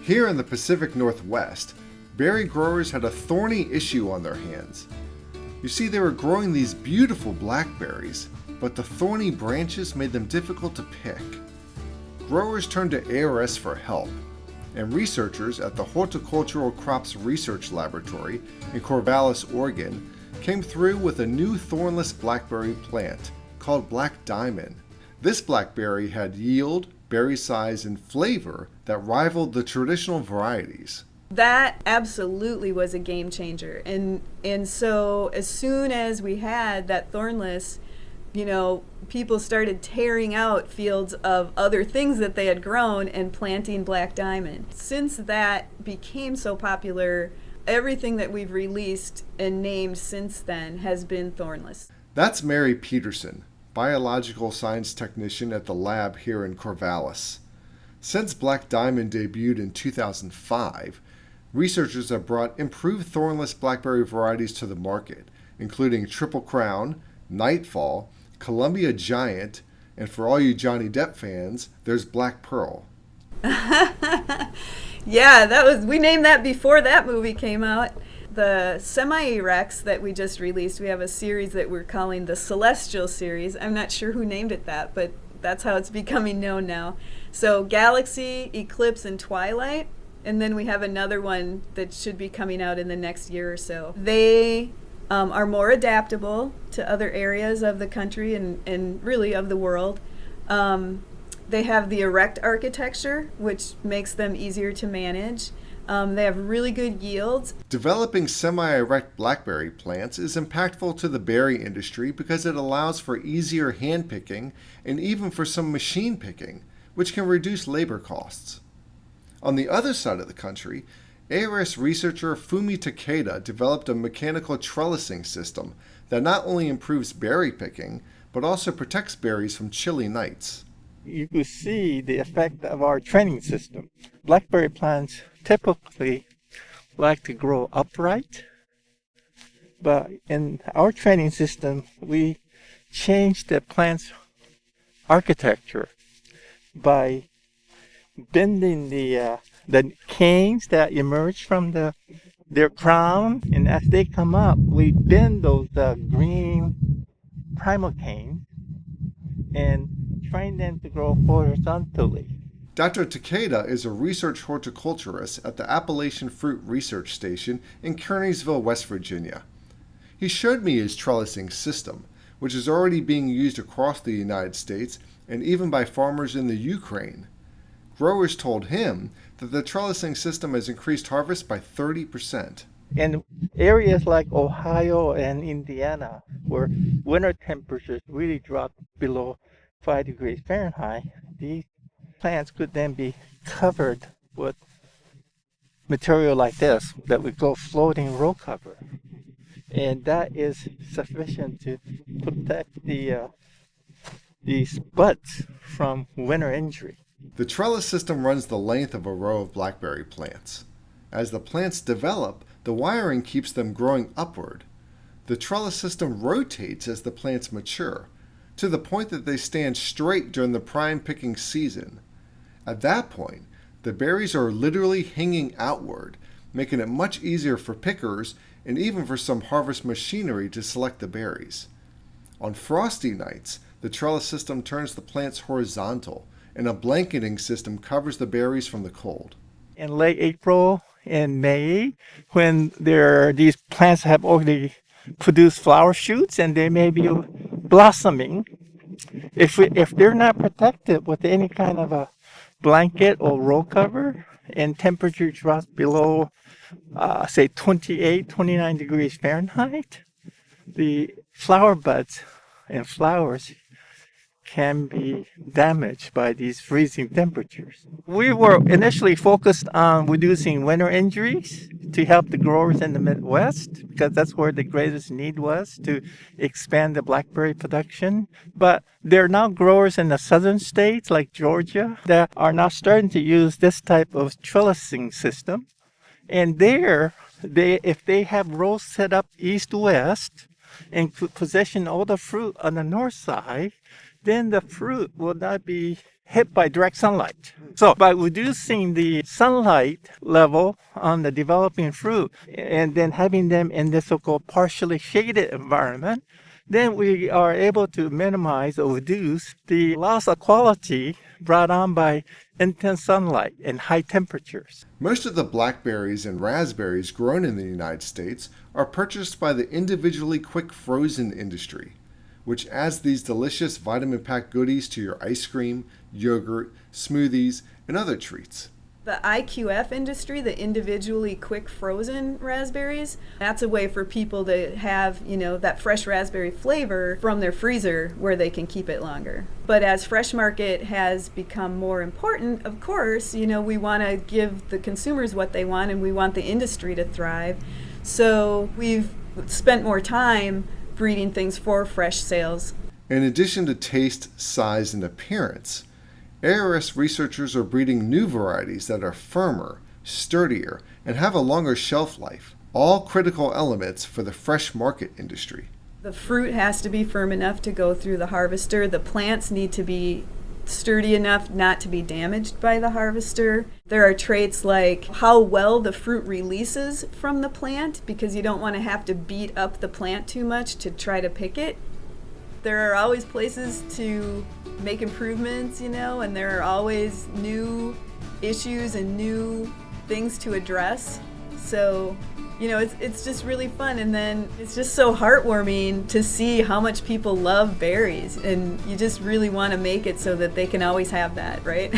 Here in the Pacific Northwest, berry growers had a thorny issue on their hands. You see, they were growing these beautiful blackberries, but the thorny branches made them difficult to pick. Growers turned to ARS for help, and researchers at the Horticultural Crops Research Laboratory in Corvallis, Oregon, came through with a new thornless blackberry plant called Black Diamond. This blackberry had yield, berry size, and flavor that rivaled the traditional varieties. That absolutely was a game changer. And so as soon as we had that thornless, people started tearing out fields of other things that they had grown and planting Black Diamond. Since that became so popular, everything that we've released and named since then has been thornless. That's Mary Peterson, biological science technician at the lab here in Corvallis. Since Black Diamond debuted in 2005, researchers have brought improved thornless blackberry varieties to the market, including Triple Crown, Nightfall, Columbia Giant, and for all you Johnny Depp fans, there's Black Pearl. Yeah, we named that before that movie came out. The semi-erects that we just released, we have a series that we're calling the Celestial series. I'm not sure who named it that, but that's how it's becoming known now. So Galaxy, Eclipse, and Twilight. And then we have another one that should be coming out in the next year or so. They are more adaptable to other areas of the country and really of the world. They have the erect architecture, which makes them easier to manage. They have really good yields. Developing semi-erect blackberry plants is impactful to the berry industry because it allows for easier hand picking and even for some machine picking, which can reduce labor costs. On the other side of the country, ARS researcher Fumi Takeda developed a mechanical trellising system that not only improves berry picking, but also protects berries from chilly nights. You could see the effect of our training system. Blackberry plants typically like to grow upright, but in our training system, we changed the plant's architecture by bending the canes that emerge from their crown, and as they come up, we bend those green primal canes and train them to grow horizontally. Dr. Takeda is a research horticulturist at the Appalachian Fruit Research Station in Kearneysville, West Virginia. He showed me his trellising system, which is already being used across the United States and even by farmers in the Ukraine. Growers told him that the trellising system has increased harvest by 30%. In areas like Ohio and Indiana, where winter temperatures really drop below 5 degrees Fahrenheit, these plants could then be covered with material like this that we call floating row cover. And that is sufficient to protect these buds from winter injury. The trellis system runs the length of a row of blackberry plants. As the plants develop, the wiring keeps them growing upward. The trellis system rotates as the plants mature, to the point that they stand straight during the prime picking season. At that point, the berries are literally hanging outward, making it much easier for pickers and even for some harvest machinery to select the berries. On frosty nights, the trellis system turns the plants horizontal, and a blanketing system covers the berries from the cold. In late April and May, when these plants have already produced flower shoots and they may be blossoming, if they're not protected with any kind of a blanket or row cover and temperature drops below, say 28, 29 degrees Fahrenheit, the flower buds and flowers can be damaged by these freezing temperatures. We were initially focused on reducing winter injuries to help the growers in the Midwest, because that's where the greatest need was to expand the blackberry production. But there are now growers in the southern states like Georgia that are now starting to use this type of trellising system. And if they have rows set up east-west and position all the fruit on the north side, then the fruit will not be hit by direct sunlight. So by reducing the sunlight level on the developing fruit and then having them in this so-called partially shaded environment, then we are able to minimize or reduce the loss of quality brought on by intense sunlight and high temperatures. Most of the blackberries and raspberries grown in the United States are purchased by the individually quick frozen industry, which adds these delicious vitamin-packed goodies to your ice cream, yogurt, smoothies, and other treats. The IQF industry, the individually quick frozen raspberries, that's a way for people to have, that fresh raspberry flavor from their freezer where they can keep it longer. But as fresh market has become more important, of course, we want to give the consumers what they want and we want the industry to thrive. So we've spent more time breeding things for fresh sales. In addition to taste, size, and appearance, ARS researchers are breeding new varieties that are firmer, sturdier, and have a longer shelf life, all critical elements for the fresh market industry. The fruit has to be firm enough to go through the harvester. The plants need to be sturdy enough not to be damaged by the harvester. There are traits like how well the fruit releases from the plant, because you don't want to have to beat up the plant too much to try to pick it. There are always places to make improvements, and there are always new issues and new things to address. So, it's just really fun. And then it's just so heartwarming to see how much people love berries. And you just really want to make it so that they can always have that, right?